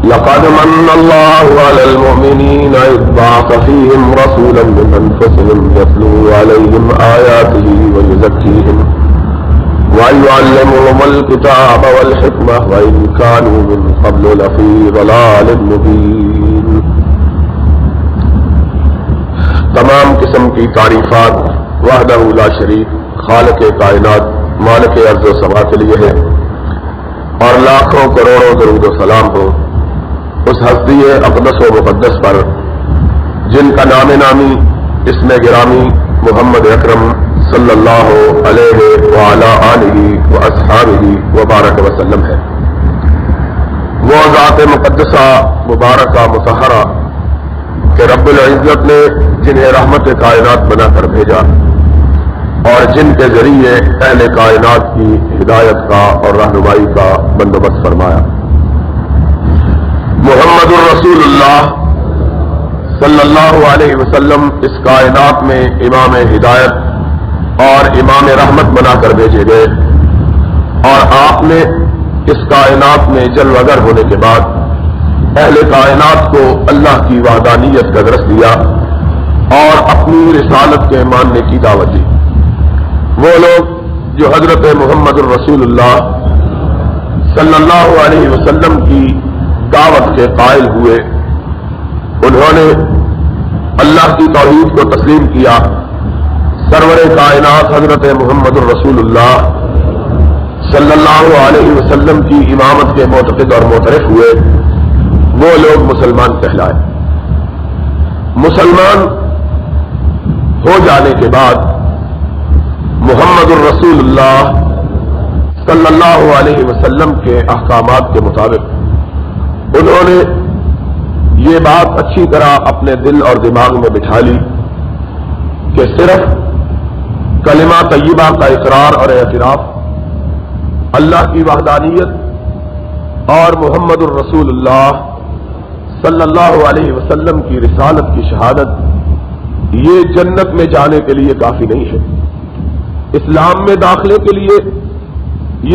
لقد من الله على المؤمنين إذ بعث فيهم رسولا من أنفسهم يتلو عليهم آياته ويزكيهم ويعلمهم الكتاب والحكمة وإن كانوا من قبل لفي ضلال مبين. تمام قسم کی تعریفات وحدہ لا شریک خالق کائنات مالک ارض و سما کے لیے ہے، اور لاکھوں کروڑوں درود و سلام ہو اس ہستی اقدس و مقدس پر جن کا نام نامی اسم گرامی محمد اکرم صلی اللہ علیہ وعلی آلہ واصحابہ وبارک وسلم ہے. وہ ذات مقدسہ مبارکہ مطہرہ کہ رب العزت نے جنہیں رحمت کائنات بنا کر بھیجا اور جن کے ذریعے اہل کائنات کی ہدایت کا اور رہنمائی کا بندوبست فرمایا. محمد الرسول اللہ صلی اللہ علیہ وسلم اس کائنات میں امام ہدایت اور امام رحمت بنا کر بھیجے گئے، اور آپ نے اس کائنات میں جلوہ گر ہونے کے بعد اہل کائنات کو اللہ کی وحدانیت کا درس دیا اور اپنی رسالت کے ماننے کی دعوت دی. وہ لوگ جو حضرت محمد الرسول اللہ صلی اللہ علیہ وسلم کی دعوت کے قائل ہوئے، انہوں نے اللہ کی توحید کو تسلیم کیا، سرور کائنات حضرت محمد الرسول اللہ صلی اللہ علیہ وسلم کی امامت کے معتقد اور معترف ہوئے، وہ لوگ مسلمان کہلائے. مسلمان ہو جانے کے بعد محمد الرسول اللہ صلی اللہ علیہ وسلم کے احکامات کے مطابق انہوں نے یہ بات اچھی طرح اپنے دل اور دماغ میں بٹھا لی کہ صرف کلمہ طیبہ کا اقرار اور اعتراف، اللہ کی وحدانیت اور محمد الرسول اللہ صلی اللہ علیہ وسلم کی رسالت کی شہادت یہ جنت میں جانے کے لیے کافی نہیں ہے. اسلام میں داخلے کے لیے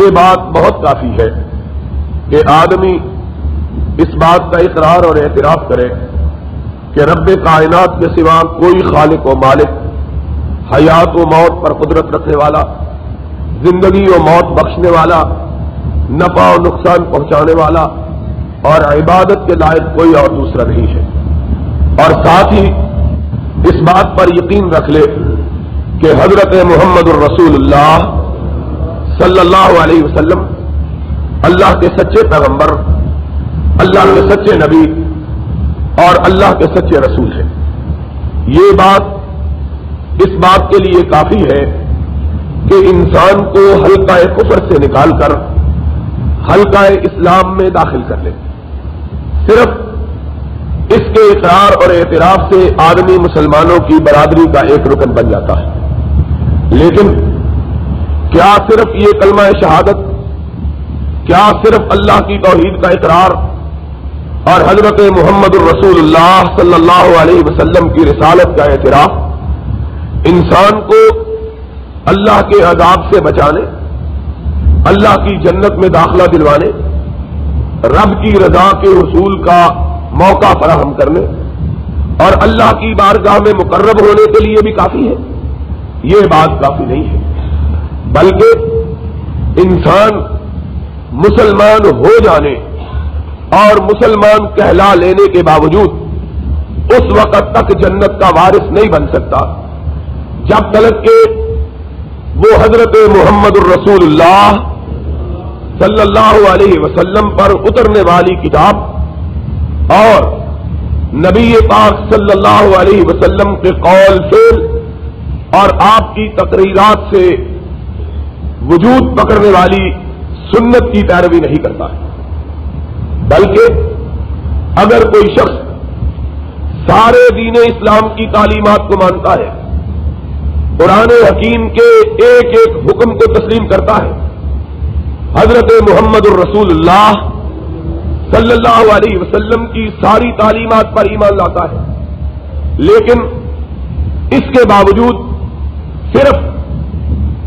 یہ بات بہت کافی ہے کہ آدمی اس بات کا اقرار اور اعتراف کرے کہ رب کائنات کے سوا کوئی خالق و مالک، حیات و موت پر قدرت رکھنے والا، زندگی و موت بخشنے والا، نفع و نقصان پہنچانے والا اور عبادت کے لائق کوئی اور دوسرا نہیں ہے. اور ساتھ ہی اس بات پر یقین رکھ لے کہ حضرت محمد الرسول اللہ صلی اللہ علیہ وسلم اللہ کے سچے پیغمبر، اللہ کے سچے نبی اور اللہ کے سچے رسول ہیں. یہ بات اس بات کے لیے کافی ہے کہ انسان کو حلقہ کفر سے نکال کر حلقہ اسلام میں داخل کر لے. صرف اس کے اقرار اور اعتراف سے آدمی مسلمانوں کی برادری کا ایک رکن بن جاتا ہے. لیکن کیا صرف یہ کلمہ شہادت، کیا صرف اللہ کی توحید کا اقرار اور حضرت محمد الرسول اللہ صلی اللہ علیہ وسلم کی رسالت کا اعتراف انسان کو اللہ کے عذاب سے بچانے، اللہ کی جنت میں داخلہ دلوانے، رب کی رضا کے حصول کا موقع فراہم کرنے اور اللہ کی بارگاہ میں مقرب ہونے کے لیے بھی کافی ہے؟ یہ بات کافی نہیں ہے، بلکہ انسان مسلمان ہو جانے اور مسلمان کہلا لینے کے باوجود اس وقت تک جنت کا وارث نہیں بن سکتا جب تک کہ وہ حضرت محمد الرسول اللہ صلی اللہ علیہ وسلم پر اترنے والی کتاب اور نبی پاک صلی اللہ علیہ وسلم کے قول فعل اور آپ کی تقریرات سے وجود پکڑنے والی سنت کی پیروی نہیں کرتا ہے. بلکہ اگر کوئی شخص سارے دین اسلام کی تعلیمات کو مانتا ہے، قرآن حکیم کے ایک ایک حکم کو تسلیم کرتا ہے، حضرت محمد الرسول اللہ صلی اللہ علیہ وسلم کی ساری تعلیمات پر ایمان لاتا ہے، لیکن اس کے باوجود صرف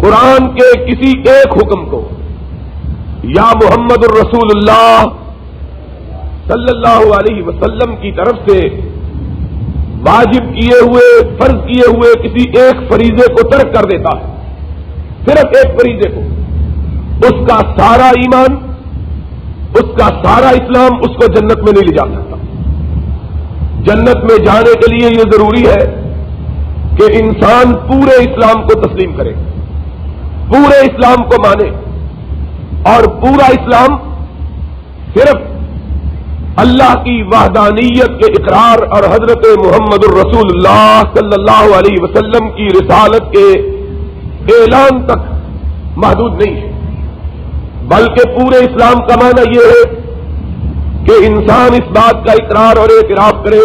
قرآن کے کسی ایک حکم کو یا محمد الرسول اللہ صلی اللہ علیہ وسلم کی طرف سے واجب کیے ہوئے فرض کیے ہوئے کسی ایک فریضے کو ترک کر دیتا ہے، صرف ایک فریضے کو، اس کا سارا ایمان، اس کا سارا اسلام اس کو جنت میں نہیں لے جا سکتا۔ جنت میں جانے کے لیے یہ ضروری ہے کہ انسان پورے اسلام کو تسلیم کرے، پورے اسلام کو مانے، اور پورا اسلام صرف اللہ کی وحدانیت کے اقرار اور حضرت محمد الرسول اللہ صلی اللہ علیہ وسلم کی رسالت کے اعلان تک محدود نہیں ہے، بلکہ پورے اسلام کا معنی یہ ہے کہ انسان اس بات کا اقرار اور اعتراف کرے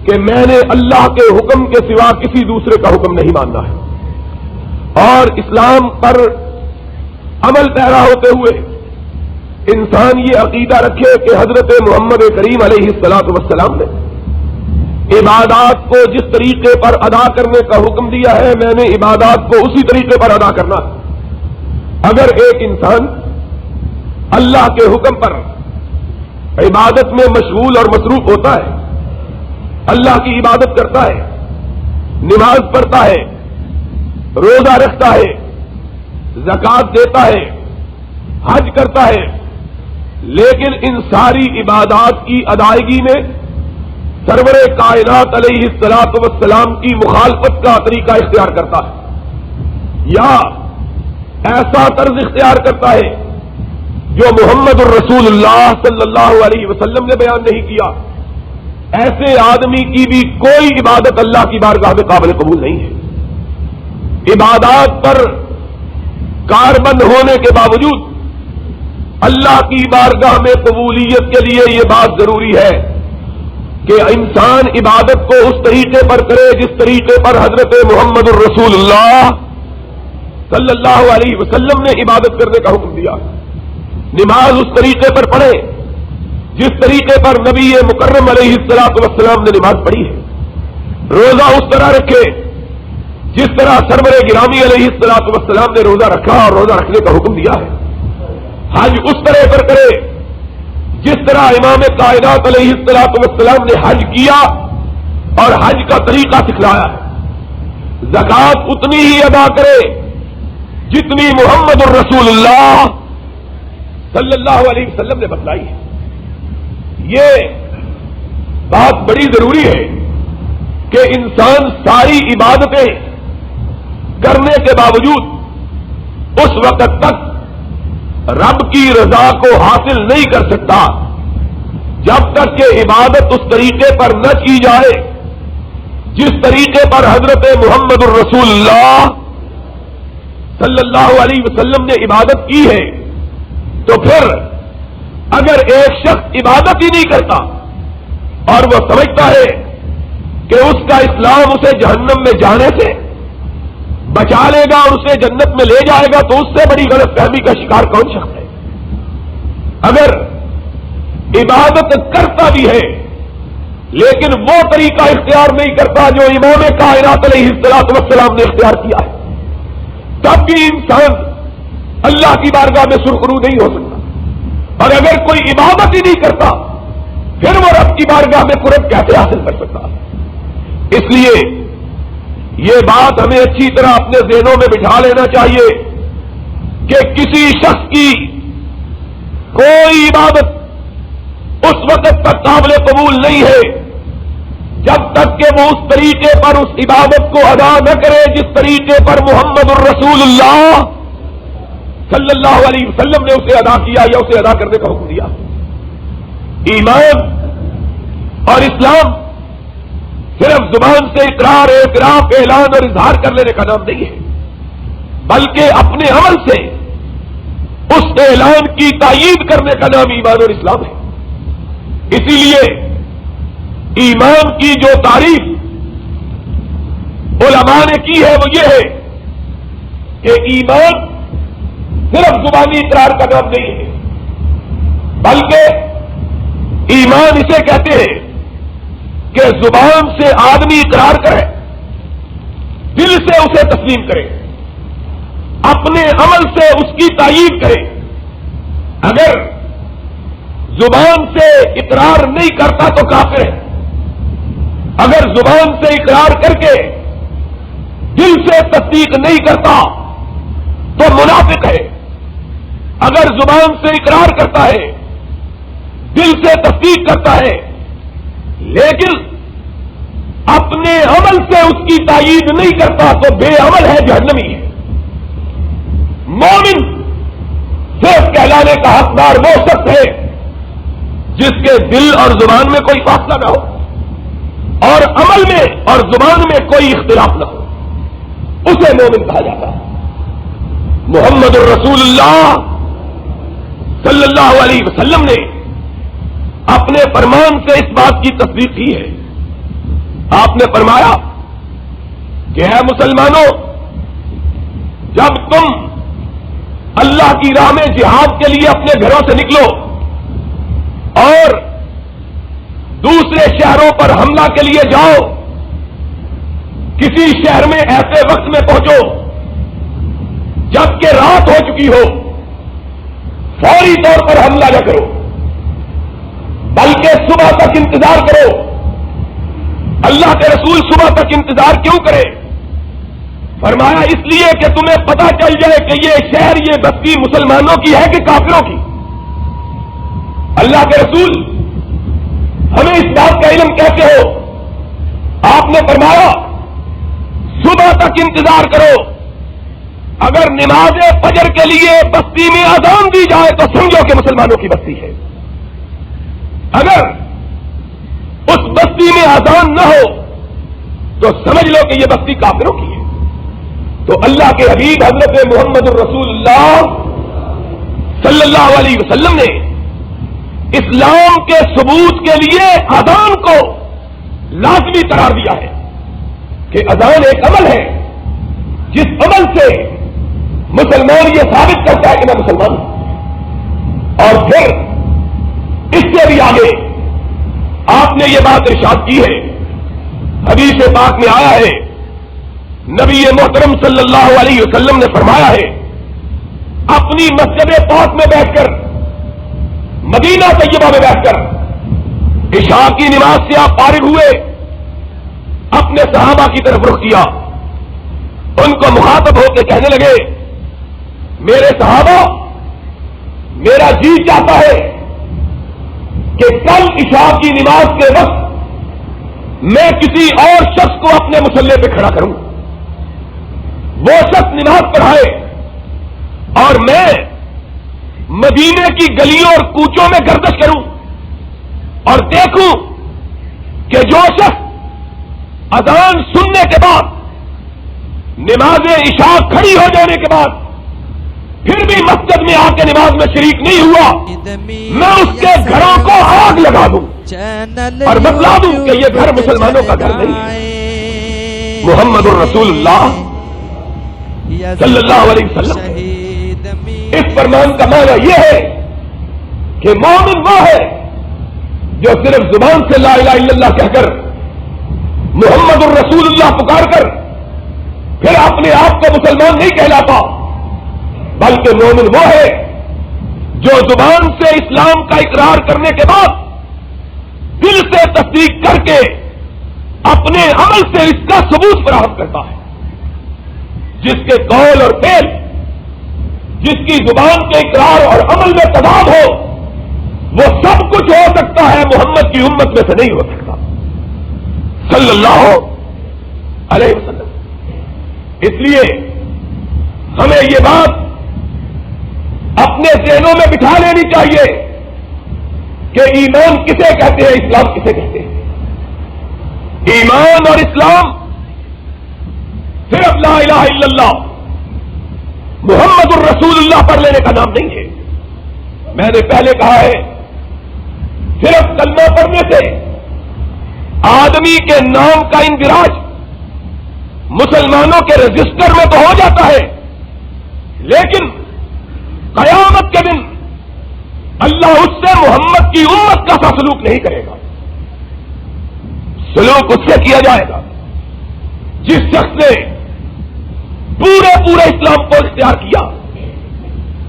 کہ میں نے اللہ کے حکم کے سوا کسی دوسرے کا حکم نہیں ماننا ہے، اور اسلام پر عمل پیرا ہوتے ہوئے انسان یہ عقیدہ رکھے کہ حضرت محمد کریم علیہ الصلوۃ والسلام نے عبادات کو جس طریقے پر ادا کرنے کا حکم دیا ہے، میں نے عبادات کو اسی طریقے پر ادا کرنا ہے۔ اگر ایک انسان اللہ کے حکم پر عبادت میں مشغول اور مصروف ہوتا ہے، اللہ کی عبادت کرتا ہے، نماز پڑھتا ہے، روزہ رکھتا ہے، زکوٰۃ دیتا ہے، حج کرتا ہے، لیکن ان ساری عبادات کی ادائیگی میں سرور کائنات علیہ الصلوۃ والسلام کی مخالفت کا طریقہ اختیار کرتا ہے، یا ایسا طرز اختیار کرتا ہے جو محمد الرسول اللہ صلی اللہ علیہ وسلم نے بیان نہیں کیا، ایسے آدمی کی بھی کوئی عبادت اللہ کی بارگاہ میں قابل قبول نہیں ہے۔ عبادات پر کاربند ہونے کے باوجود اللہ کی بارگاہ میں قبولیت کے لیے یہ بات ضروری ہے کہ انسان عبادت کو اس طریقے پر کرے جس طریقے پر حضرت محمد الرسول اللہ صلی اللہ علیہ وسلم نے عبادت کرنے کا حکم دیا، نماز اس طریقے پر پڑھے جس طریقے پر نبی مکرم علیہ الصلوۃ والسلام نے نماز پڑھی ہے، روزہ اس طرح رکھے جس طرح سرور گرامی علیہ الصلوۃ والسلام نے روزہ رکھا اور روزہ رکھنے کا حکم دیا ہے، حج اس طرح پر کرے جس طرح امام کائنات علیہ الصلوۃ والسلام نے حج کیا اور حج کا طریقہ سکھلایا ہے، زکوٰۃ اتنی ہی ادا کرے جتنی محمد الرسول اللہ صلی اللہ علیہ وسلم نے بتلائی ہے۔ یہ بات بڑی ضروری ہے کہ انسان ساری عبادتیں کرنے کے باوجود اس وقت تک رب کی رضا کو حاصل نہیں کر سکتا جب تک کہ عبادت اس طریقے پر نہ کی جائے جس طریقے پر حضرت محمد الرسول اللہ صلی اللہ علیہ وسلم نے عبادت کی ہے۔ تو پھر اگر ایک شخص عبادت ہی نہیں کرتا اور وہ سمجھتا ہے کہ اس کا اسلام اسے جہنم میں جانے سے بچا لے گا اور اسے جنت میں لے جائے گا، تو اس سے بڑی غلط فہمی کا شکار کون شخص ہے؟ اگر عبادت کرتا بھی ہے لیکن وہ طریقہ اختیار نہیں کرتا جو امام کائنات علیہ الصلوۃ والسلام نے اختیار کیا ہے، تب بھی انسان اللہ کی بارگاہ میں سرخرو نہیں ہو سکتا۔ اور اگر کوئی عبادت ہی نہیں کرتا پھر وہ رب کی بارگاہ میں قرب کیسے حاصل کر سکتا؟ اس لیے یہ بات ہمیں اچھی طرح اپنے ذہنوں میں بٹھا لینا چاہیے کہ کسی شخص کی کوئی عبادت اس وقت تک قابل قبول نہیں ہے جب تک کہ وہ اس طریقے پر اس عبادت کو ادا نہ کرے جس طریقے پر محمد الرسول اللہ صلی اللہ علیہ وسلم نے اسے ادا کیا یا اسے ادا کرنے کا حکم دیا۔ ایمان اور اسلام صرف زبان سے اقرار، اعتراف، اعلان اور اظہار کر لینے کا نام نہیں ہے، بلکہ اپنے عمل سے اس اعلان کی تائید کرنے کا نام ایمان اور اسلام ہے۔ اسی لیے ایمان کی جو تعریف علماء نے کی ہے وہ یہ ہے کہ ایمان صرف زبانی اقرار کا نام نہیں ہے، بلکہ ایمان اسے کہتے ہیں کہ زبان سے آدمی اقرار کرے، دل سے اسے تسلیم کرے، اپنے عمل سے اس کی تائید کرے۔ اگر زبان سے اقرار نہیں کرتا تو کافر ہے، اگر زبان سے اقرار کر کے دل سے تصدیق نہیں کرتا تو منافق ہے، اگر زبان سے اقرار کرتا ہے دل سے تصدیق کرتا ہے لیکن اپنے عمل سے اس کی تائید نہیں کرتا تو بے عمل ہے، جہنمی ہے۔ مومن صرف کہلانے کا حقدار وہ شخص ہے جس کے دل اور زبان میں کوئی فاصلہ نہ ہو اور عمل میں اور زبان میں کوئی اختلاف نہ ہو، اسے مومن کہا جاتا ہے۔ محمد الرسول اللہ صلی اللہ علیہ وسلم نے اپنے فرمان سے اس بات کی تصدیق کی ہے۔ آپ نے فرمایا کہ اے مسلمانوں، جب تم اللہ کی راہ میں جہاد کے لیے اپنے گھروں سے نکلو اور دوسرے شہروں پر حملہ کے لیے جاؤ، کسی شہر میں ایسے وقت میں پہنچو جبکہ رات ہو چکی ہو، فوری طور پر حملہ نہ کرو بلکہ صبح تک انتظار کرو۔ اللہ کے رسول صبح تک انتظار کیوں کرے؟ فرمایا اس لیے کہ تمہیں پتہ چل جائے کہ یہ شہر، یہ بستی مسلمانوں کی ہے کہ کافروں کی۔ اللہ کے رسول ہمیں اس بات کا علم کیسے ہو؟ آپ نے فرمایا صبح تک انتظار کرو، اگر نماز فجر کے لیے بستی میں اذان دی جائے تو سمجھو کہ مسلمانوں کی بستی ہے، اگر اس بستی میں اذان نہ ہو تو سمجھ لو کہ یہ بستی کافروں کی ہے۔ تو اللہ کے حبیب حضرت محمد الرسول اللہ صلی اللہ علیہ وسلم نے اسلام کے ثبوت کے لیے اذان کو لازمی قرار دیا ہے کہ اذان ایک عمل ہے جس عمل سے مسلمان یہ ثابت کرتا ہے کہ میں مسلمان ہوں۔ اور پھر اس سے بھی آگے آپ نے یہ بات ارشاد کی ہے، حدیث پاک میں آیا ہے، نبی محترم صلی اللہ علیہ وسلم نے فرمایا ہے، اپنی مسجد پاک میں بیٹھ کر، مدینہ طیبہ میں بیٹھ کر عشاء کی نماز سے آپ فارغ ہوئے، اپنے صحابہ کی طرف رخ کیا، ان کو مخاطب ہو کے کہنے لگے، میرے صحابہ، میرا جی چاہتا ہے کہ کل عشاء کی نماز کے وقت میں کسی اور شخص کو اپنے مصلی پہ کھڑا کروں، وہ شخص نماز پڑھائے اور میں مدینے کی گلیوں اور کوچوں میں گردش کروں اور دیکھوں کہ جو شخص اذان سننے کے بعد نماز عشاء کھڑی ہو جانے کے بعد پھر بھی مسجد میں آ کے نماز میں شریک نہیں ہوا، میں اس کے گھروں کو آگ لگا دوں اور بتلا دوں کہ یہ گھر مسلمانوں کا گھر نہیں ہے۔ محمد الرسول اللہ صلی اللہ علیہ وسلم اس فرمان کا معنی یہ ہے کہ مومن وہ ہے جو صرف زبان سے لا الہ الا اللہ کہہ کر محمد الرسول اللہ پکار کر پھر اپنے آپ کو مسلمان نہیں کہلاتا، بلکہ مومن وہ ہے جو زبان سے اسلام کا اقرار کرنے کے بعد دل سے تصدیق کر کے اپنے عمل سے اس کا ثبوت فراہم کرتا ہے۔ جس کے قول اور فعل، جس کی زبان کے اقرار اور عمل میں تضاد ہو، وہ سب کچھ ہو سکتا ہے، محمد کی امت میں سے نہیں ہو سکتا صلی اللہ علیہ وسلم۔ اس لیے ہمیں یہ بات اپنے ذہنوں میں بٹھا لینی چاہیے کہ ایمان کسے کہتے ہیں، اسلام کسے کہتے ہیں۔ ایمان اور اسلام صرف لا الہ الا اللہ محمد الرسول اللہ پڑھ لینے کا نام نہیں ہے۔ میں نے پہلے کہا ہے، صرف کلمہ پڑھنے سے آدمی کے نام کا اندراج مسلمانوں کے رجسٹر میں تو ہو جاتا ہے، لیکن قیامت کے دن اللہ اس سے محمد کی امت کا سا سلوک نہیں کرے گا۔ سلوک اس سے کیا جائے گا جس شخص نے پورے اسلام کو اختیار کیا،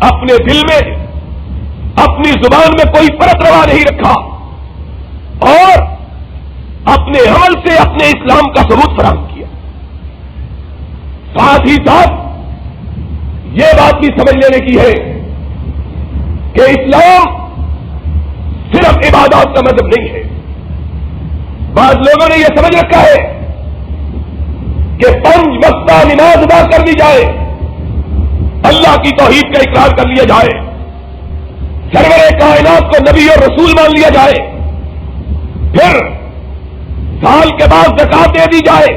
اپنے دل میں اپنی زبان میں کوئی فرق روا نہیں رکھا اور اپنے عمل سے اپنے اسلام کا ثبوت فراہم کیا. ساتھ ہی ساتھ یہ بات بھی سمجھ لینے کی ہے کہ اسلام صرف عبادات کا مذہب نہیں ہے. بعض لوگوں نے یہ سمجھ رکھا ہے کہ 5 وقتہ نماز ادا کر دی جائے, اللہ کی توحید کا اقرار کر لیا جائے, سرور کائنات کو نبی اور رسول مان لیا جائے, پھر سال کے بعد زکات دے دی جائے,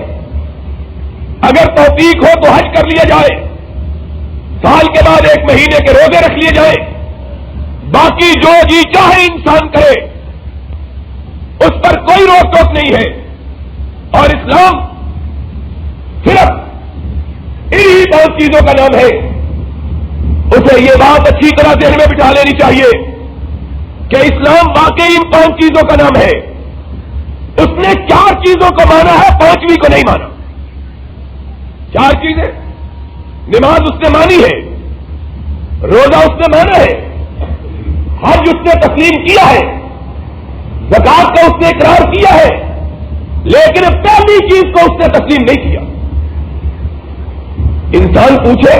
اگر توفیق ہو تو حج کر لیا جائے, سال کے بعد 1 مہینے کے روزے رکھ لیے جائیں, باقی جو جی چاہے انسان کرے اس پر کوئی روک ٹوک نہیں ہے. اور اسلام صرف انہی 5 چیزوں کا نام ہے. اسے یہ بات اچھی طرح ذہن میں بٹھا لینی چاہیے کہ اسلام واقعی ان 5 چیزوں کا نام ہے. اس نے 4 چیزوں کو مانا ہے, 5ویں کو نہیں مانا. 4 چیزیں, نماز اس نے مانی ہے, روزہ اس نے مانا ہے, حج اس نے تسلیم کیا ہے, زکات کا اس نے اقرار کیا ہے, لیکن پہلی چیز کو اس نے تسلیم نہیں کیا. انسان پوچھے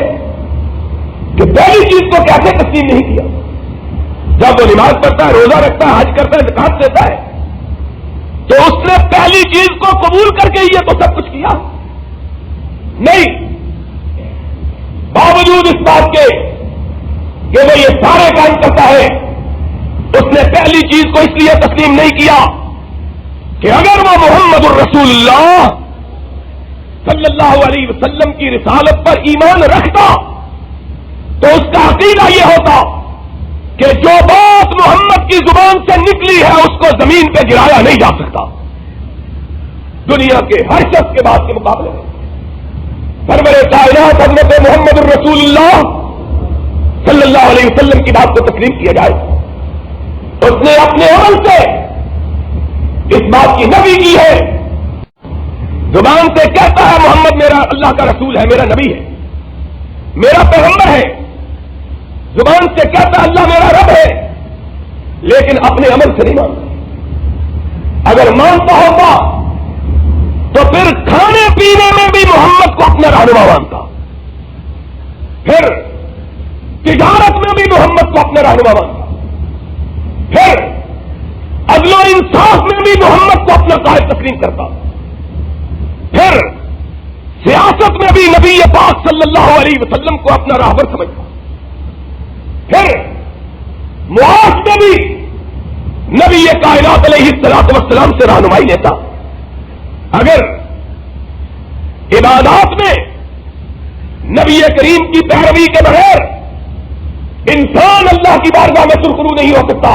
کہ پہلی چیز کو کیسے تسلیم نہیں کیا؟ جب وہ نماز پڑھتا ہے, روزہ رکھتا ہے, حج کرتا ہے, زکات دیتا ہے, تو اس نے پہلی چیز کو قبول کر کے یہ تو سب کچھ کیا نہیں. باوجود اس بات کے کہ وہ یہ سارے کام کرتا ہے, اس نے پہلی چیز کو اس لیے تسلیم نہیں کیا کہ اگر وہ محمد الرسول اللہ صلی اللہ علیہ وسلم کی رسالت پر ایمان رکھتا تو اس کا عقیدہ یہ ہوتا کہ جو بات محمد کی زبان سے نکلی ہے اس کو زمین پہ گرایا نہیں جا سکتا. دنیا کے ہر شخص کے بات کے مقابلے میں سرور کائنات حضرت محمد الرسول اللہ صلی اللہ علیہ وسلم کی بات کو تسلیم کیا جائے. اس نے اپنے عمل سے اس بات کی نفی کی ہے. زبان سے کہتا ہے محمد میرا اللہ کا رسول ہے, میرا نبی ہے, میرا پیغمبر ہے, زبان سے کہتا اللہ میرا رب ہے, لیکن اپنے عمل سے نہیں مانتا. اگر مانتا ہوتا تو پھر کھانے پینے میں بھی محمد کو اپنا رہنما مانتا, پھر تجارت میں بھی محمد کو اپنا رہنما مانتا, پھر عدل و انصاف میں بھی محمد کو اپنا قائد تسلیم کرتا, پھر سیاست میں بھی نبی پاک صلی اللہ علیہ وسلم کو اپنا راہبر سمجھتا, پھر معاش میں بھی نبی کائنات علیہ الصلوۃ والسلام سے رہنمائی لیتا. اگر عبادات میں نبی کریم کی پیروی کے بغیر انسان اللہ کی بارگاہ میں سرخرو نہیں ہو سکتا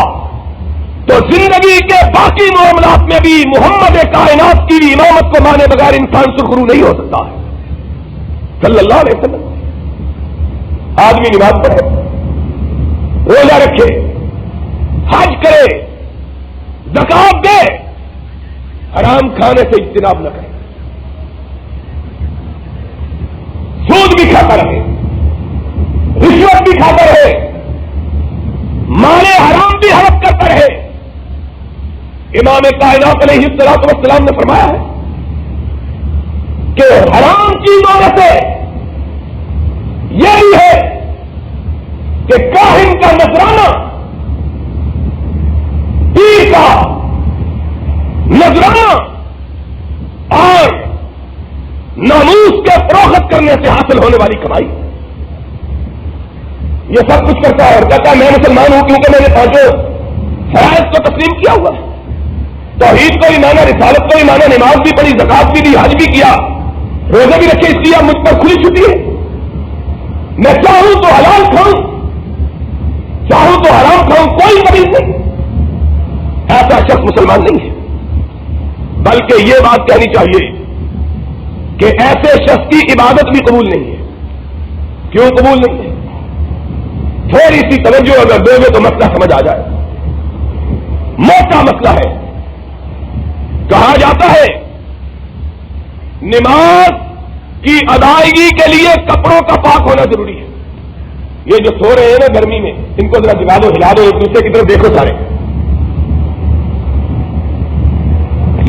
تو زندگی کے باقی معاملات میں بھی محمد کائنات کی امامت کو مانے بغیر انسان سرخرو نہیں ہو سکتا ہے صلی اللہ علیہ وسلم. آدمی نماز پڑھے, روزہ رکھے, حج کرے, زکات دے, حرام کھانے سے اجتناب نہ کرے, سود بھی کھاتا رہے, رشوت بھی کھاتا رہے, مال حرام بھی ہڑپ کرتا رہے. امام کائنات علیہ الصلوۃ والسلام نے فرمایا ہے کہ حرام چیزوں میں سے یہ بھی ہے کہ کاہن کا نذرانہ, پیر کا نذرانہ اور ناموس کے فروخت کرنے سے حاصل ہونے والی کمائی, یہ سب کچھ کرتا ہے اور کہتا ہے میں مسلمان ہوں کیونکہ میں نے 5 فرائض کو تسلیم کیا ہوا ہے, توحید کو بھی مانا, رسالت کو بھی مانا, نماز بھی پڑھی, زکات بھی دی, حج بھی کیا, روزے بھی رکھے, اس لیے مجھ پر کھلی چھٹی ہے, میں چاہوں تو حلال کھاؤں, چاہوں تو حرام کھاؤں, کوئی تمیز نہیں. ایسا شخص مسلمان نہیں ہے. بلکہ یہ بات کہنی چاہیے کہ ایسے شخص کی عبادت بھی قبول نہیں ہے. کیوں قبول نہیں ہے؟ تھوڑی سی توجہ اگر دو گے تو مسئلہ سمجھ آ جائے. موٹا مسئلہ ہے. کہا جاتا ہے نماز کی ادائیگی کے لیے کپڑوں کا پاک ہونا ضروری ہے. یہ جو سو رہے ہیں نا گرمی میں، ان کو ذرا دبا دو، ہلا دو، ایک دوسرے کی طرف دیکھو سارے.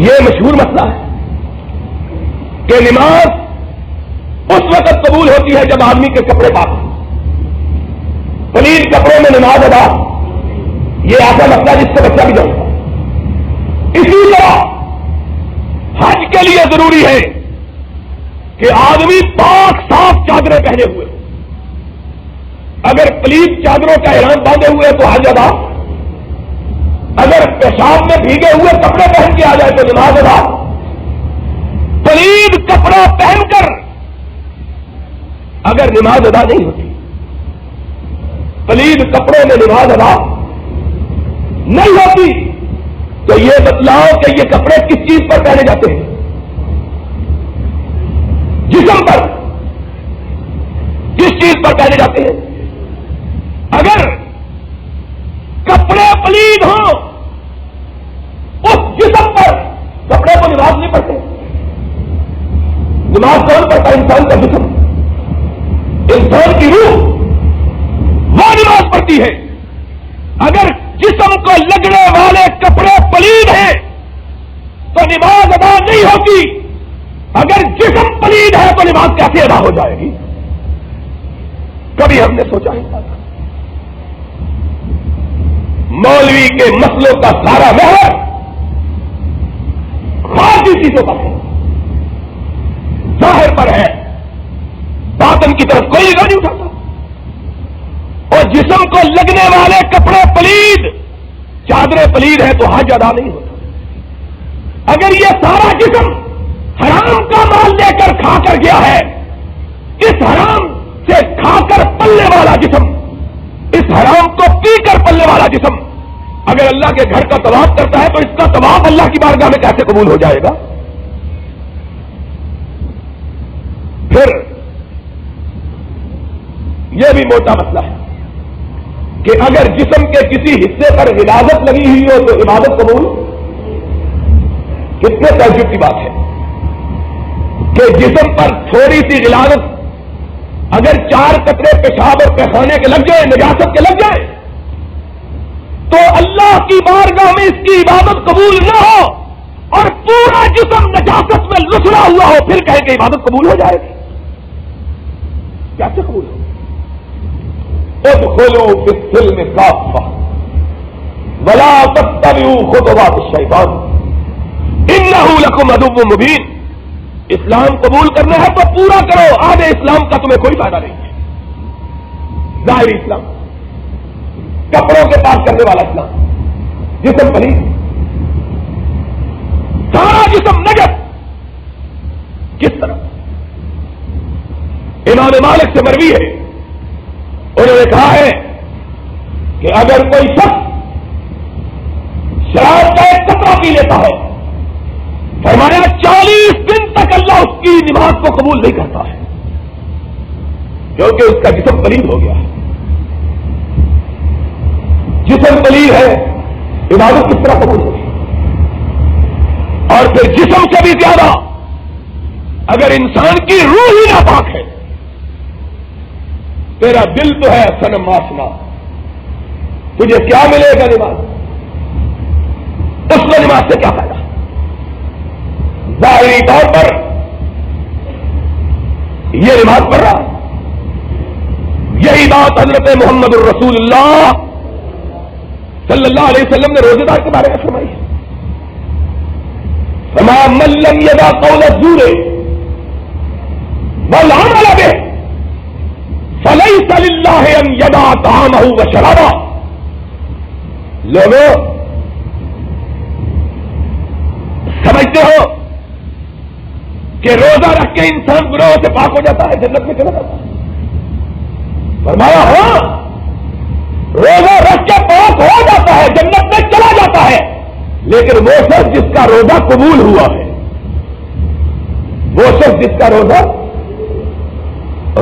یہ مشہور مسئلہ ہے کہ نماز اس وقت قبول ہوتی ہے جب آدمی کے کپڑے پاک ہوں. پلید کپڑوں میں نماز ادا، یہ ایسا مسئلہ جس سے بچہ بھی جانتا. اسی طرح حج کے لیے ضروری ہے کہ آدمی پاک صاف چادریں پہنے ہوئے. اگر پلیت چادروں کا اعلان باندھے ہوئے تو حج ادا، اگر پیشاب میں بھیگے ہوئے کپڑے پہن کے آ جائے تو نماز ادا. پلید کپڑا پہن کر اگر نماز ادا نہیں ہوتی، پلید کپڑوں میں نماز ادا نہیں ہوتی، تو یہ بتلاؤ کہ یہ کپڑے کس چیز پر پہنے جاتے ہیں؟ جسم پر. کس چیز پر پہنے جاتے ہیں؟ اگر کپڑے پلید ہوں اس جسم پر کپڑے کو نماز نہیں پڑھتے. نماز کون پڑھتا ہے؟ انسان کا جسم، انسان کی روح، وہ نماز پڑھتی ہے. اگر جسم کو لگنے والے کپڑے پلید ہیں تو نماز ادا نہیں ہوتی. اگر جسم پلید ہے تو نماز کیسے ادا ہو جائے گی؟ کبھی ہم نے سوچا نہیں تھا. مولوی کے مسئلوں کا سارا محور خارجی چیزوں پر ہے، ظاہر پر ہے، باطن کی طرف کوئی نگاہ نہیں اٹھاتا. اور جسم کو لگنے والے کپڑے پلید، چادریں پلید ہیں تو حج ادا نہیں ہوتا. اگر یہ سارا جسم حرام کا مال لے کر کھا کر گیا ہے، اس حرام سے کھا کر پلنے والا جسم، اس حرام کو پی کر پلنے والا جسم اگر اللہ کے گھر کا طواف کرتا ہے تو اس کا طواف اللہ کی بارگاہ میں کیسے قبول ہو جائے گا؟ پھر یہ بھی موٹا مسئلہ ہے کہ اگر جسم کے کسی حصے پر غلاظت لگی ہوئی ہو تو عبادت قبول. کتنے تعجب کی بات ہے کہ جسم پر تھوڑی سی غلاظت اگر 4 قطرے پیشاب اور پیخانے کے لگ جائے، نجاست کے لگ جائے، تو اللہ کی بارگاہ میں اس کی عبادت قبول نہ ہو اور پورا جسم نجاست میں لسڑا ہوا ہو، پھر کہیں کہ عبادت قبول ہو جائے گی. کیسے قبول ہو؟ ادخلوا فی السلم کافہ ولا تتبعوا خطوات الشیطان انہ لکم عدو مبین. اسلام قبول کرنا ہے تو پورا کرو، آدھے اسلام کا تمہیں کوئی فائدہ نہیں ہے. ظاہری اسلام، کپڑوں کے پاس کرنے والا اسلام، جسم پلید، سارا جسم نجس. کس طرح؟ امام مالک سے مروی ہے، انہوں نے کہا ہے کہ اگر کوئی شخص شراب کا ایک قطرہ پی لیتا ہے، فرمایا 40 دن تک اللہ اس کی نماز کو قبول نہیں کرتا ہے، کیونکہ اس کا جسم پلید ہو گیا ہے. جسم پلید ہے، عبادت کس طرح قبول ہوگی؟ اور پھر جسم سے بھی زیادہ اگر انسان کی روح ہی ناپاک ہے، تیرا دل تو ہے صنم آسنا، تجھے کیا ملے گا نماز؟ اس کو نماز سے کیا فائدہ؟ ظاہری طور پر یہ نماز پڑھ رہا. یہی بات حضرت محمد الرسول اللہ صلی اللہ علیہ وسلم نے روزے دار کے بارے میں فرمائی ہے. فرمایا من لم یدع قول الزور والعمل به فلیس للہ ان یدع طعامہ وشرابہ. لوگوں سمجھتے ہو کہ روزہ رکھ کے انسان گناہوں سے پاک ہو جاتا ہے، جنت میں چلا جاتا ہے؟ فرمایا ہاں، روزہ رکھ کے پاک ہو جاتا ہے، جنت میں چلا جاتا ہے، لیکن وہ شخص جس کا روزہ قبول ہوا ہے، وہ شخص جس کا روزہ،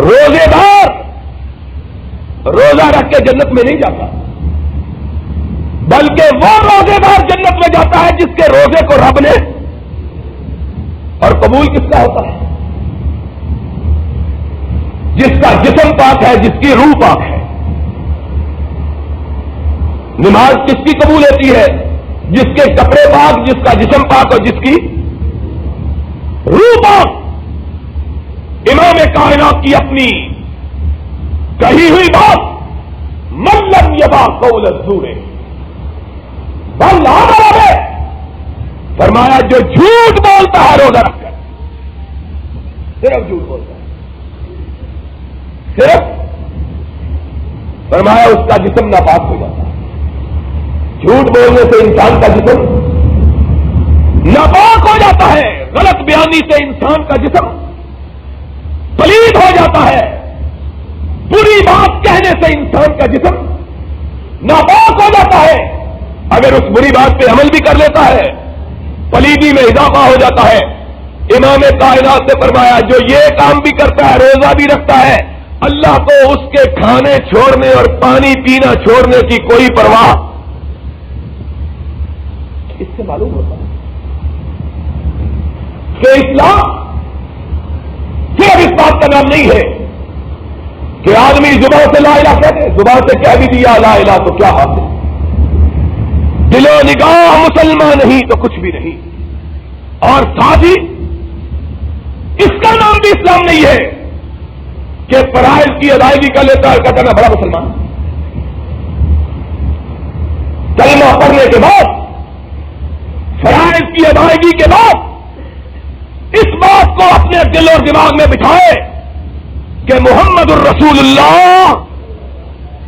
روزے دار روزہ رکھ کے جنت میں نہیں جاتا، بلکہ وہ روزے دار جنت میں جاتا ہے جس کے روزے کو رب نے، اور قبول کس کا ہوتا ہے؟ جس کا جسم پاک ہے، جس کی روح پاک ہے. نماز کس کی قبول ہوتی ہے؟ جس کے کپڑے پاک، جس کا جسم پاک اور جس کی روح پاک۔ امام کائنات کی اپنی کہی ہوئی بات، من لم یدع قول الزور والعمل به، فرمایا جو جھوٹ بولتا ہے روزہ رکھ کر، صرف جھوٹ بولتا ہے، صرف فرمایا اس کا جسم ناپاک ہو جاتا ہے۔ جھوٹ بولنے سے انسان کا جسم ناپاک ہو جاتا ہے، غلط بیانی سے انسان کا جسم پلید ہو جاتا ہے، بری بات کہنے سے انسان کا جسم ناپاک ہو جاتا ہے، اگر اس بری بات پہ عمل بھی کر لیتا ہے پلیدی میں اضافہ ہو جاتا ہے۔ امام کائنات نے فرمایا جو یہ کام بھی کرتا ہے، روزہ بھی رکھتا ہے، اللہ کو اس کے کھانے چھوڑنے اور پانی پینا چھوڑنے کی کوئی پرواہ۔ اس سے معلوم ہوتا ہے کہ اسلام صرف اس بات کا نام نہیں ہے کہ آدمی زبان سے لا الہ کہتے، زبان سے کہہ بھی دیا لا الہ تو کیا حاصل، دل و نگاہ مسلمان نہیں تو کچھ بھی نہیں، اور ساتھ ہی اس کا نام بھی اسلام نہیں ہے کہ فرائض کی ادائیگی کر لیتا ہے، کہتا میں بڑا مسلمان۔ کلمہ پڑھنے کے بعد، فرائض کی ادائیگی کے بعد اس بات کو اپنے دل اور دماغ میں بٹھائے کہ محمد الرسول اللہ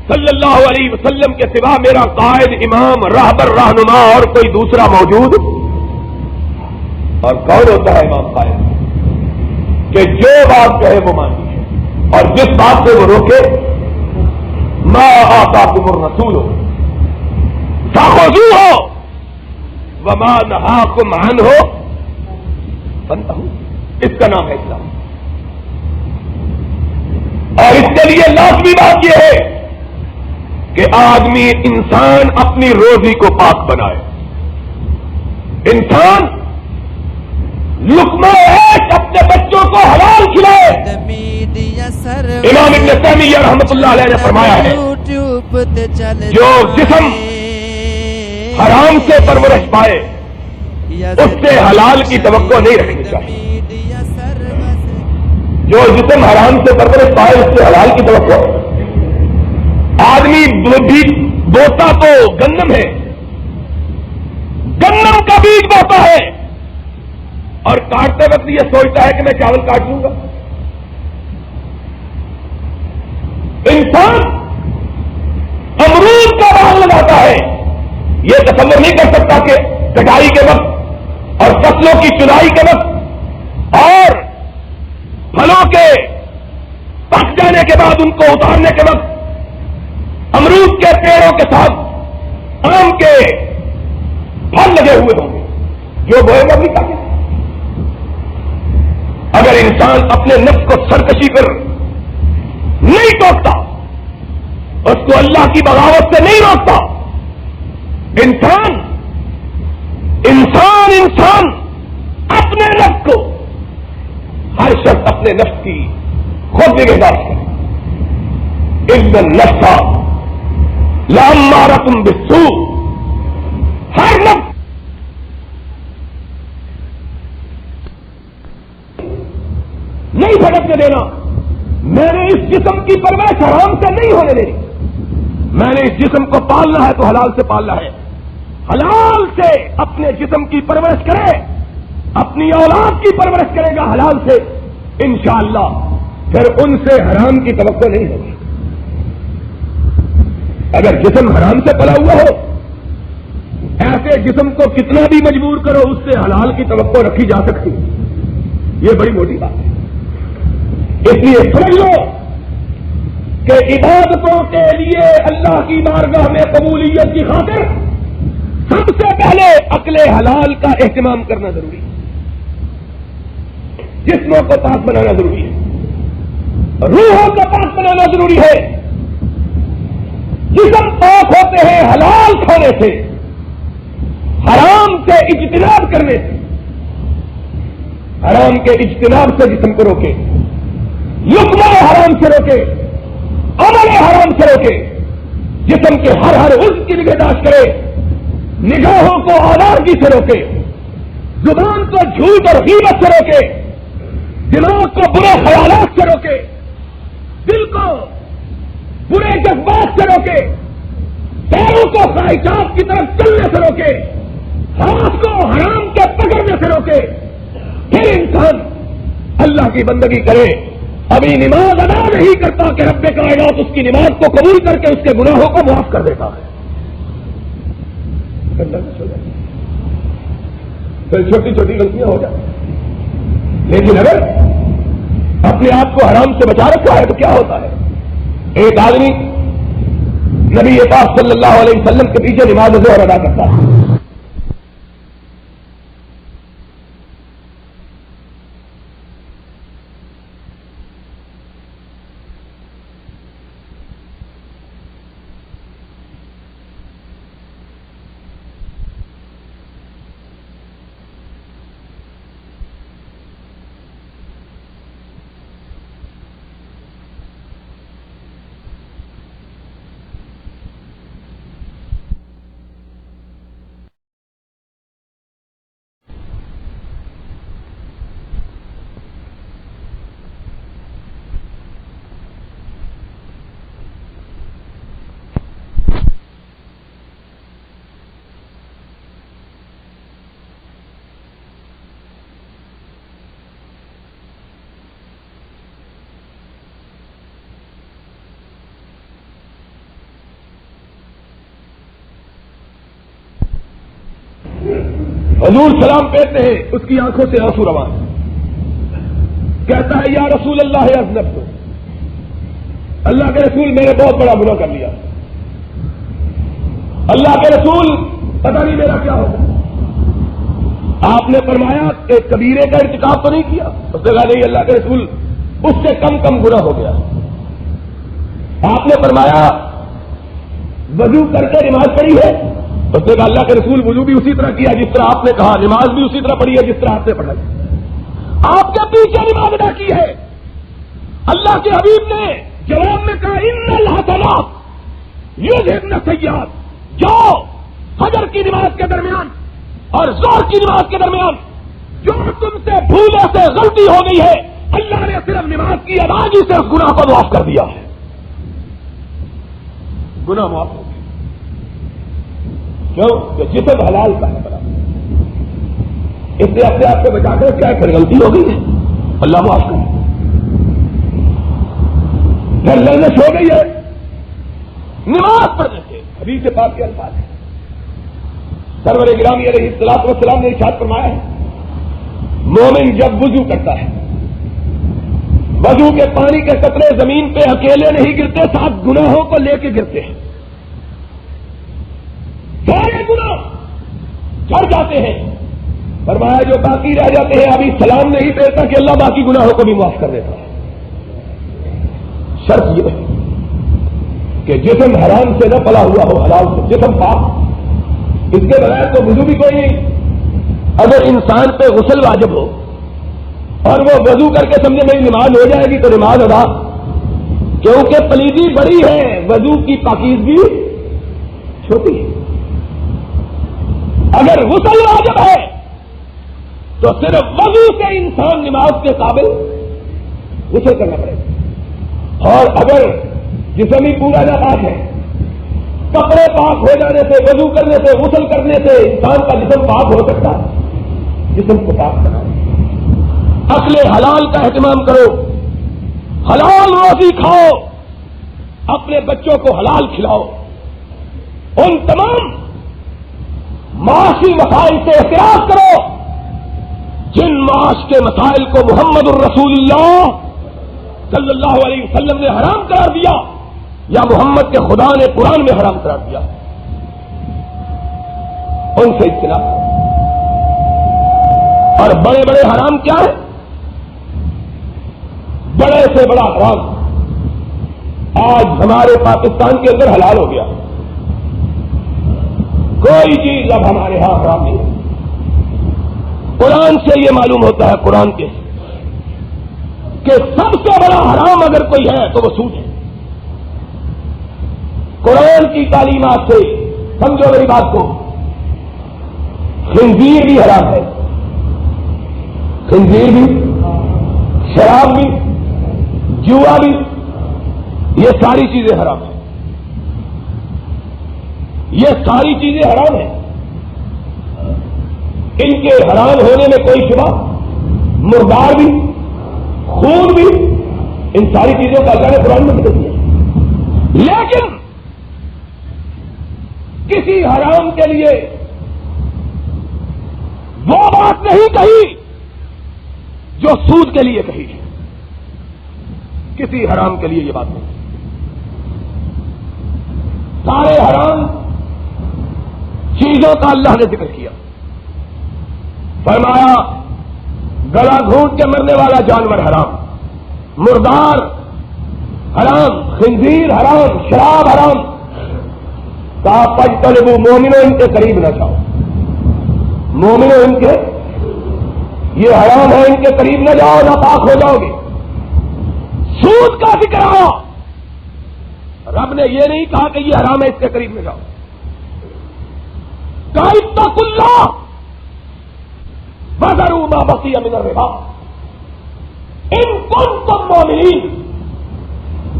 صلی اللہ علیہ وسلم کے سوا میرا قائد، امام، راہبر، رہنما اور کوئی دوسرا موجود۔ اور کون ہوتا ہے امام قائد؟ کہ جو بات کہے وہ مانی ہے اور جس بات سے وہ روکے، ما آتاکم الرسول فخذوہ وما نہاکم عنہ فانتہوا، اس کا نام ہے اسلام۔ اور اس کے لیے لازمی بات یہ ہے کہ آدمی، انسان اپنی روزی کو پاک بنائے، انسان لقمہ ایک اپنے بچوں کو حلال کھلائے۔ امام ابن تیمیہ رحمۃ اللہ علیہ نے فرمایا ہے جو جسم حرام سے پرورش پائے اس سے حلال کی توقع نہیں رکھنی چاہیے۔ جو جسم حرام سے پرورش پائے اس سے حلال کی توقع۔ آدمی بھی بوتا تو گندم ہے، گندم کا بیج بوتا ہے اور کاٹتے وقت یہ سوچتا ہے کہ میں چاول کاٹ لوں گا۔ انسان امرود کا باغ لگاتا ہے، یہ تصور نہیں کر سکتا کہ کٹائی کے وقت اور فصلوں کی چنائی کے وقت اور پھلوں کے پک جانے کے بعد ان کو اتارنے کے وقت امرود کے پیڑوں کے ساتھ آم کے پھل لگے ہوئے ہوں گے، جو بوئے گا بھی کاٹے۔ اگر انسان اپنے نفس کو سرکشی کر نہیں ٹوکتا، اس کو اللہ کی بغاوت سے نہیں روکتا، انسان اپنے نفس کو، ہر شخص اپنے نفس کی خود نگہداشت کرے۔ ان النفس لامارۃ بالسوء، ہر نفس نہیں بھٹکنے دینا۔ میں نے اس جسم کی پرورش حرام سے نہیں ہونے دینی، میں نے اس جسم کو پالنا ہے تو حلال سے پالنا ہے، حلال سے اپنے جسم کی پرورش کرے، اپنی اولاد کی پرورش کرے گا حلال سے، انشاءاللہ پھر ان سے حرام کی توقع نہیں ہوگی۔ اگر جسم حرام سے پلا ہوا ہو، ایسے جسم کو کتنا بھی مجبور کرو اس سے حلال کی توقع رکھی جا سکتی، یہ بڑی موٹی بات ہے۔ اس لیے سمجھ لو کہ عبادتوں کے لیے اللہ کی بارگاہ میں قبولیت کی خاطر سب سے پہلے عقل حلال کا اہتمام کرنا ضروری ہے، جسموں کو پاک بنانا ضروری ہے، روحوں کو پاک بنانا ضروری ہے۔ جسم پاک ہوتے ہیں حلال کھانے سے، حرام سے اجتناب کرنے سے، حرام کے اجتناب سے جسم کو روکے، لقمہ حرام سے روکے، عمل حرام سے روکے، جسم کے ہر عضو کی نگہداشت کرے، نگاہوں کو آوارگی سے روکے، زبان کو جھوٹ اور غیبت سے روکے، دماغ کو برے خیالات سے روکے، دل کو برے جذبات سے روکے، پیروں کو خواہشات کی طرف چلنے سے روکے، ہاتھ کو حرام کے پکڑنے سے روکے، پھر انسان اللہ کی بندگی کرے۔ ابھی نماز ادا نہیں کرتا کہ رب کائنات اس کی نماز کو قبول کر کے اس کے گناہوں کو معاف کر دیتا ہے۔ پھر چھوٹی چھوٹی غلطیاں ہو جائیں، لیکن اگر اپنے آپ کو حرام سے بچا رکھا ہے تو کیا ہوتا ہے؟ ایک آدمی نبی پاک صلی اللہ علیہ وسلم کے پیچھے نماز ظہر ادا کرتا ہے، حضور سلام پھیرتے ہیں، اس کی آنکھوں سے آنسو رواں، کہتا ہے یا رسول اللہ اذنبت، اللہ کے رسول میں نے بہت بڑا گناہ کر لیا، اللہ کے رسول پتہ نہیں میرا کیا ہوگا۔ آپ نے فرمایا کہ کبیرے کا ارتکاب تو نہیں کیا؟ اس نے کہا نہیں اللہ کے رسول، اس سے کم گناہ ہو گیا۔ آپ نے فرمایا وضو کر کے نماز پڑھی ہے؟ اس نے کہا اللہ کے رسول وضو بھی اسی طرح کیا جس طرح آپ نے کہا، نماز بھی اسی طرح پڑھی ہے جس طرح آپ نے پڑھائی، آپ کے پیچھے نماز ادا کی ہے۔ اللہ کے حبیب نے جواب میں کہا ان الحسنات یذہبن السیئات، جاؤ فجر کی نماز کے درمیان اور ظہر کی نماز کے درمیان جو تم سے بھولے سے غلطی ہو گئی ہے، اللہ نے صرف نماز کی ادائیگی سے گناہ کو معاف کر دیا ہے، گناہ معاف ہو گیا۔ کیوں کہ جسم حلال کا ہے برابر، اس سے اپنے آپ کو بچا کر کیا پھر غلطی ہو گئی ہے اللہ معاف کر، پھر لرزش ہو گئی ہے نماز پڑھنے سے۔ حدیث پاک کے الفاظ ہیں، سرور گرامی علیہ الصلوۃ والسلام نے ارشاد فرمایا ہے مومن جب وضو کرتا ہے، وضو کے پانی کے قطرے زمین پہ اکیلے نہیں گرتے، ساتھ گناہوں کو لے کے گرتے ہیں، سارے گناہ جھڑ جاتے ہیں۔ فرمایا جو باقی رہ جاتے ہیں ابھی سلام نہیں پھیرتا کہ اللہ باقی گناہوں کو بھی معاف کر دیتا ہے۔ شرط یہ ہے کہ جسم حرام سے نہ پلا ہوا ہو، حلال سے، جسم پاک، اس کے بغیر تو وضو بھی کوئی نہیں۔ اگر انسان پہ غسل واجب ہو اور وہ وضو کر کے سمجھے میری نماز ہو جائے گی تو نماز ادا، کیونکہ پلیدی بڑی ہے، وضو کی پاکیزگی چھوٹی ہے۔ اگر غسل واجب ہے تو صرف وضو سے انسان نماز کے قابل غسل کرنا پڑے گا، اور اگر جسم ہی پورا ناپاک ہے، کپڑے پاک ہو جانے سے، وضو کرنے سے، غسل کرنے سے انسان کا جسم پاک ہو سکتا ہے، جسم کو پاک بناؤ، اکل حلال کا اہتمام کرو، حلال روزی کھاؤ، اپنے بچوں کو حلال کھلاؤ، ان تمام معاشی مسائل سے احتراز کرو جن معاش کے مسائل کو محمد الرسول اللہ صلی اللہ علیہ وسلم نے حرام قرار دیا یا محمد کے خدا نے قرآن میں حرام قرار دیا، ان سے اجتناب کرو۔ اور بڑے بڑے حرام کیا ہے؟ بڑے سے بڑا حرام آج ہمارے پاکستان کے اندر حلال ہو گیا، کوئی چیز اب ہمارے ہاں حرام نہیں ہے۔ قرآن سے یہ معلوم ہوتا ہے، قرآن کے کہ سب سے بڑا حرام اگر کوئی ہے تو وہ سود ہے۔ قرآن کی تعلیمات سے سمجھو میری بات کو، خنزیر بھی حرام ہے، خنزیر بھی، شراب بھی، جوا بھی، یہ ساری چیزیں حرام ہیں، یہ ساری چیزیں حرام ہیں۔ ان کے حرام ہونے میں کوئی شبہ، مردار بھی، خون بھی، ان ساری چیزوں کا اللہ نے قرآن میں ذکر کیا۔ لیکن کسی حرام کے لیے وہ بات نہیں کہی جو سود کے لیے کہی ہے، کسی حرام کے لیے یہ بات نہیں۔ سارے حرام چیزوں کا اللہ نے ذکر کیا، فرمایا گلا گھونٹ کے مرنے والا جانور حرام، مردار حرام، خنزیر حرام، شراب حرام، کہا فاجتنبوا، مومنوں ان کے قریب نہ جاؤ، مومنوں ان کے، یہ حرام ہے، ان کے قریب نہ جاؤ، ناپاک ہو جاؤ گے۔ سود کا ذکر آیا، رب نے یہ نہیں کہا کہ یہ حرام ہے اس کے قریب نہ جاؤ، کہا اتقوا اللہ وذروا ما بقی من الربا ان کنتم مؤمنین۔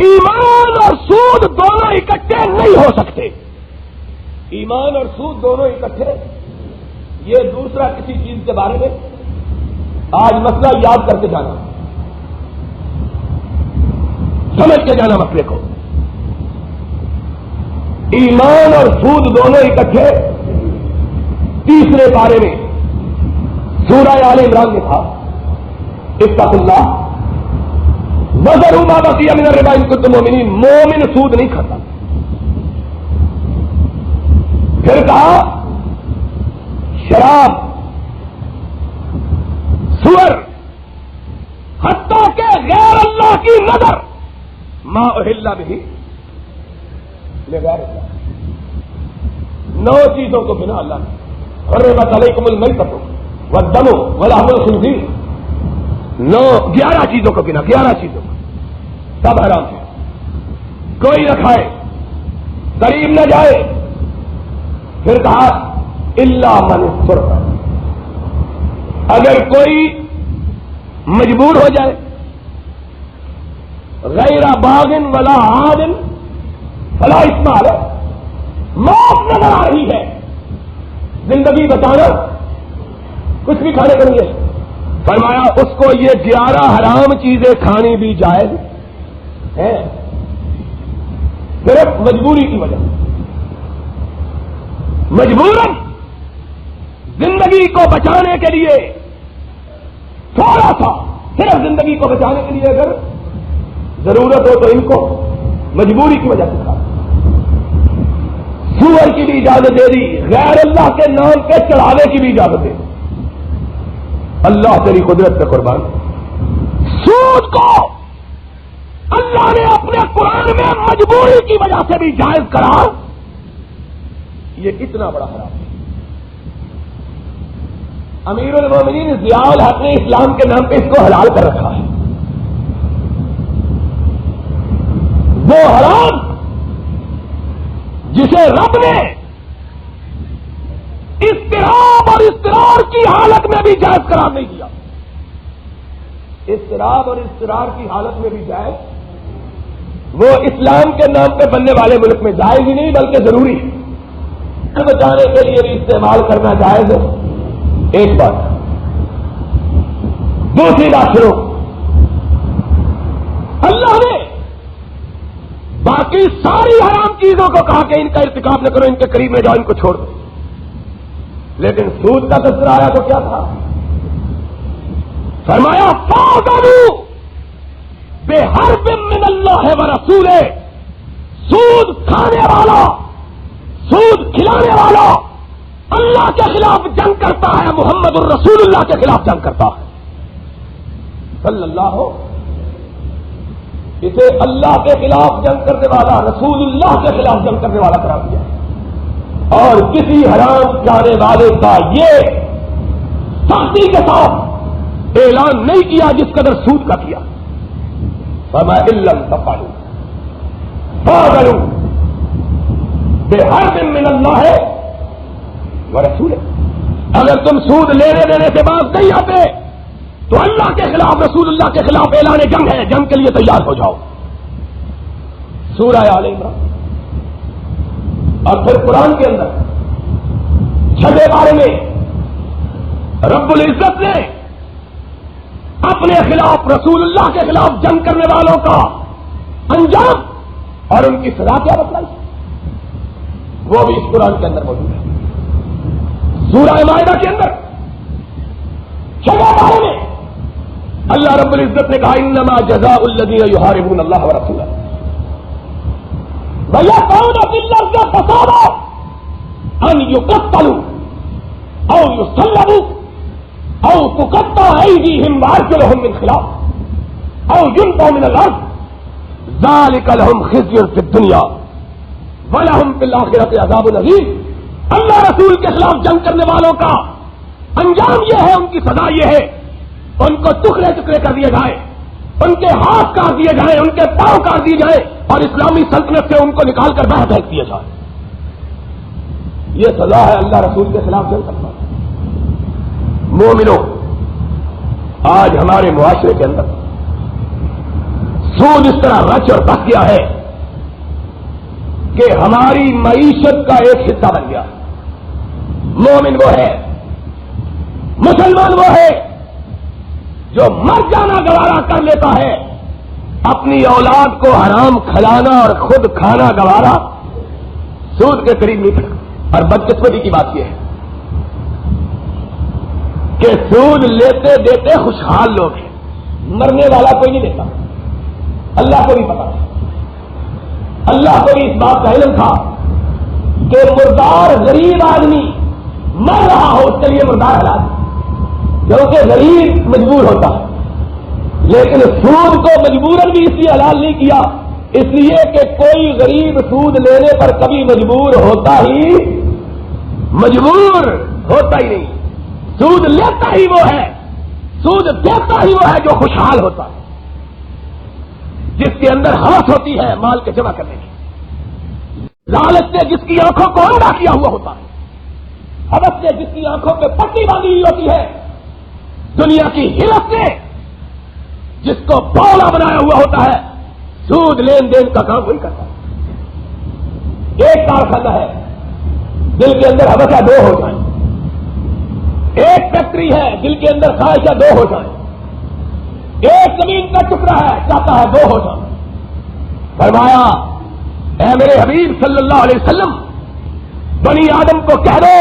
ایمان اور سود دونوں اکٹھے نہیں ہو سکتے، ایمان اور سود دونوں اکٹھے۔ یہ دوسرا کسی چیز کے بارے میں آج مسئلہ یاد کر کے جانا، سمجھ کے جانا مسئلے کو، ایمان اور سود دونوں اکٹھے۔ تیسرے بارے میں سورہ آل عمران میں تھا اتقوا اللہ وذروا ما بقی من الربا ان کنتم مؤمنین، مومن سود نہیں کھاتا۔ پھر کہا شراب، سور، حتیٰ کہ غیر اللہ کی نظر، ما احل بہ لغیر اللہ، 9 چیزوں کو بنا اللہ نے، حرمت علیکم المیتۃ والدم ولحم الخنزیر، 11 چیزوں کو گنا، 11 چیزوں کو، سب حرام ہے، کوئی نہ کھائے، قریب نہ جائے۔ پھر کہا الا من اضطر، اگر کوئی مجبور ہو جائے، غیر باغ ولا عاد فلا اثم علیہ، موت نظر آ رہی ہے، زندگی بچانا، کچھ بھی کھانے کو نہیں ہے، فرمایا اس کو یہ 11 حرام چیزیں کھانی بھی جائز ہے، صرف مجبوری کی وجہ سے، مجبوراً زندگی کو بچانے کے لیے، تھوڑا سا صرف زندگی کو بچانے کے لیے اگر ضرورت ہو تو ان کو مجبوری کی وجہ سے کھا۔ سور کی بھی اجازت دے دی، غیر اللہ کے نام پہ چڑھاوے کی بھی اجازت دے دی، اللہ تیری قدرت پہ قربان۔ سود کو اللہ نے اپنے قرآن میں مجبوری کی وجہ سے بھی جائز کرا، یہ کتنا بڑا حرام ہے۔ امیر المومنین ضیاء الحق نے اسلام کے نام پہ اس کو حلال کر رکھا ہے۔ وہ حرام جسے رب نے اضطراب اور اضطرار کی حالت میں بھی جائز قرار نہیں دیا، اضطراب اور اضطرار کی حالت میں بھی جائز، وہ اسلام کے نام پہ بننے والے ملک میں جائز ہی نہیں بلکہ ضروری ہے، بچانے کے لیے بھی استعمال کرنا جائز ہے۔ ایک بات، دوسری بات سنو، اللہ نے باقی ساری حرام چیزوں کو کہا کہ ان کا ارتکاب نہ کرو، ان کے قریب میں جاؤ، ان کو چھوڑ دو، لیکن سود کا تذکرہ آیا تو کیا تھا؟ فرمایا فَاعْتَدُوا بِحَرْبٍ مِّنَ اللَّهِ وَرَسُولِهِ، سود کھانے والا، سود کھلانے والا اللہ کے خلاف جنگ کرتا ہے، محمد الرسول اللہ کے خلاف جنگ کرتا ہے صلی اللہ، اسے اللہ کے خلاف جنگ کرنے والا، رسول اللہ کے خلاف جنگ کرنے والا قرار دیا، اور کسی حرام کھانے والے کا یہ سختی کے ساتھ اعلان نہیں کیا جس قدر سود کا کیا۔ فرمایا إِن لَّمْ تَفْعَلُوا فَاعْذَرُوا بحرب من اللہ ہے ورسول ہے. اگر تم سود لینے دینے سے باز نہیں آتے تو اللہ کے خلاف رسول اللہ کے خلاف اعلان جنگ ہے, جنگ کے لیے تیار ہو جاؤ. سورہ آل عمران. اور پھر قرآن کے اندر چھٹے بارے میں رب العزت نے اپنے خلاف رسول اللہ کے خلاف جنگ کرنے والوں کا انجام اور ان کی سزا کیا بتلائی, وہ بھی اس قرآن کے اندر موجود ہے. سورہ مائدہ کے اندر چھٹے بارے میں اللہ رب العزت نے کہا انما جزاء الذین یحاربون اللہ ورسولہ وَيَسْعَوْنَ فِي الْأَرْضِ فَسَادًا أَنْ يُقَتَّلُوا أَوْ يُصَلَّبُوا أَوْ تُقَطَّعَ أَيْدِيهِمْ وَأَرْجُلُهُم مِّنْ خِلَافٍ أَوْ يُنفَوْا مِنَ الْأَرْضِ ذَلِكَ لَهُمْ خِزْيٌ فِي الدُّنْيَا وَلَهُمْ فِي الْآخِرَةِ عَذَابٌ عَظِيمٌ. اللہ رسول کے خلاف جنگ کرنے والوں کا انجام یہ ہے, ان کی سزا یہ ہے, ان کو ٹکڑے ٹکڑے کر دیے جائیں, ان کے ہاتھ کاٹ دیے جائیں, ان کے پاؤں کاٹ دیے جائیں اور اسلامی سلطنت سے ان کو نکال کر باہر پھینک دیا جائے. یہ سزا ہے اللہ رسول کے خلاف جنگ کرنا. مومنوں, آج ہمارے معاشرے کے اندر سود اس طرح رچ اور بس گیا ہے کہ ہماری معیشت کا ایک حصہ بن گیا. مومن وہ ہے, مسلمان وہ ہے جو مر جانا گوارا کر لیتا ہے, اپنی اولاد کو حرام کھلانا اور خود کھانا گوارا سود کے قریب نہیں پڑتا. اور بدقسمتی کی بات یہ ہے کہ سود لیتے دیتے خوشحال لوگ ہیں, مرنے والا کوئی نہیں لیتا. اللہ کو بھی پتا, اللہ کو بھی اس بات کا علم تھا کہ مردار غریب آدمی مر رہا ہو اس کے لیے مردار حلال, کیونکہ غریب مجبور ہوتا ہے. لیکن سود کو مجبوراً بھی اس لیے حلال نہیں کیا, اس لیے کہ کوئی غریب سود لینے پر کبھی مجبور ہوتا ہی نہیں. سود لیتا ہی وہ ہے, سود دیتا ہی وہ ہے جو خوشحال ہوتا ہے, جس کے اندر ہوش ہوتی ہے مال کے جمع کرنے کی, لالچ سے جس کی آنکھوں کو اندھا کیا ہوا ہوتا ہے, حوث سے جس کی آنکھوں پہ پٹی باندھی ہوئی ہوتی ہے, دنیا کی ہرس سے جس کو بولا بنایا ہوا ہوتا ہے, سود لین دین کا کام وہی کرتا ہے. ایک کارخانہ ہے, دل کے اندر حوثہ دو ہو جائیں. ایک فیکٹری ہے, دل کے اندر خواہشہ دو ہو جائیں. ایک زمین کا ٹکڑا ہے, چاہتا ہے دو ہو جائیں. فرمایا اے میرے حبیب صلی اللہ علیہ وسلم, بنی آدم کو کہہ دو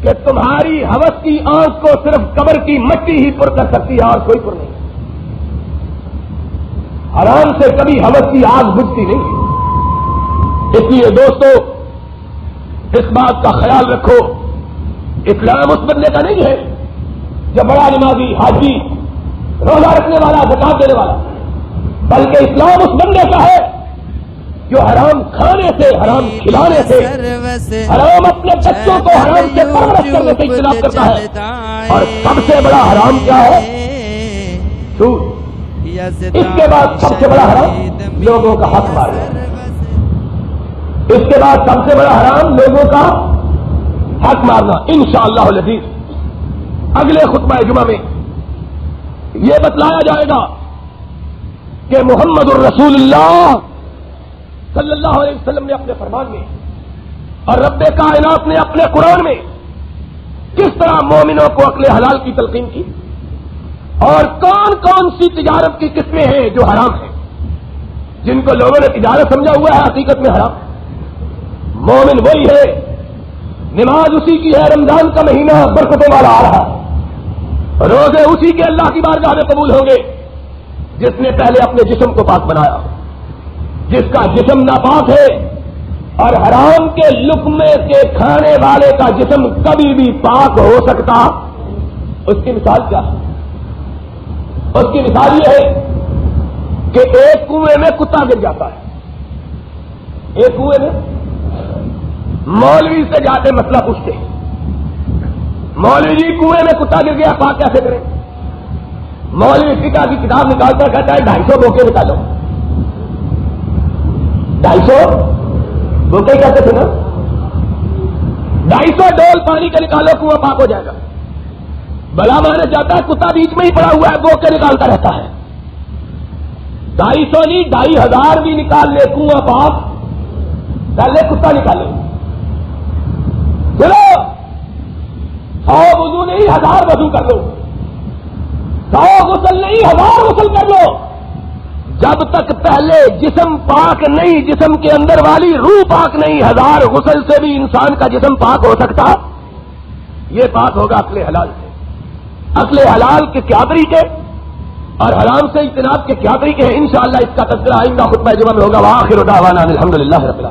کہ تمہاری ہوس کی آنکھ کو صرف قبر کی مٹی ہی پر کر سکتی ہے اور کوئی پر نہیں. حرام سے کبھی ہوس کی آگ بجھتی نہیں. اس لیے دوستو اس بات کا خیال رکھو, اسلام اس بندے کا نہیں ہے جو بڑا نمازی, حاجی, روزہ رکھنے والا, زکات دینے والا, بلکہ اسلام اس بندے کا ہے جو حرام کھانے سے, حرام کھلانے سے, حرام اپنے بچوں کو حرام سے پرورش کرنے سے اختلاف کرتا ہے. اور سب سے بڑا حرام کیا ہے؟ سود. اس کے بعد سب سے بڑا حرام لوگوں کا حق مارنا. اس کے بعد سب سے بڑا حرام لوگوں کا حق مارنا. انشاءاللہ العزیز اگلے خطبہ جمعہ میں یہ بتلایا جائے گا کہ محمد الرسول اللہ صلی اللہ علیہ وسلم نے اپنے فرمان میں اور رب کائنات نے اپنے قرآن میں کس طرح مومنوں کو عقل حلال کی تلقین کی, اور کون کون سی تجارت کی قسمیں ہیں جو حرام ہیں, جن کو لوگوں نے تجارت سمجھا ہوا ہے, حقیقت میں حرام. مومن وہی ہے, نماز اسی کی ہے, رمضان کا مہینہ برکتوں والا آ رہا ہے, روزے اسی کے اللہ کی بارگاہ میں قبول ہوں گے جس نے پہلے اپنے جسم کو پاک بنایا. جس کا جسم ناپاک ہے اور حرام کے لقمے کے کھانے والے کا جسم کبھی بھی پاک ہو سکتا, اس کی مثال کیا ہے؟ اس کی مثال یہ ہے کہ ایک کنویں میں کتا گر جاتا ہے. ایک کنویں میں مولوی سے جاتے مسئلہ پوچھتے, مولوی جی کنویں میں کتا گر گیا, پاک کیسے کریں؟ مولوی فقہ کی کتاب نکالتا کہتا ہے 250 بوکے نکالو. 250 وہ کیا کہتے تھے نا 250 ڈول پانی کا نکالو کنواں پاک ہو جائے گا. بلا مانا جاتا ہے کتا بیچ میں ہی پڑا ہوا ہے وہ کے نکالتا رہتا ہے. 250 نہیں 2500 بھی نکال لے کنواں پاک پہلے کتا نکالے. چلو 100 وضو نہیں 1000 وضو کر لو, 100 غسل نہیں 1000 غسل کر لو, جب تک پہلے جسم پاک نہیں, جسم کے اندر والی روح پاک نہیں, 1000 غسل سے بھی انسان کا جسم پاک ہو سکتا. یہ پاک ہوگا عقل حلال سے. عقل حلال کے کیا طریقے اور حرام سے اجتناب کے کیا طریقے ہیں, انشاءاللہ اس کا تذکرہ آئندہ خطبہ جمعہ میں ہوگا. وآخر دعوانا الحمدللہ رب العالمین.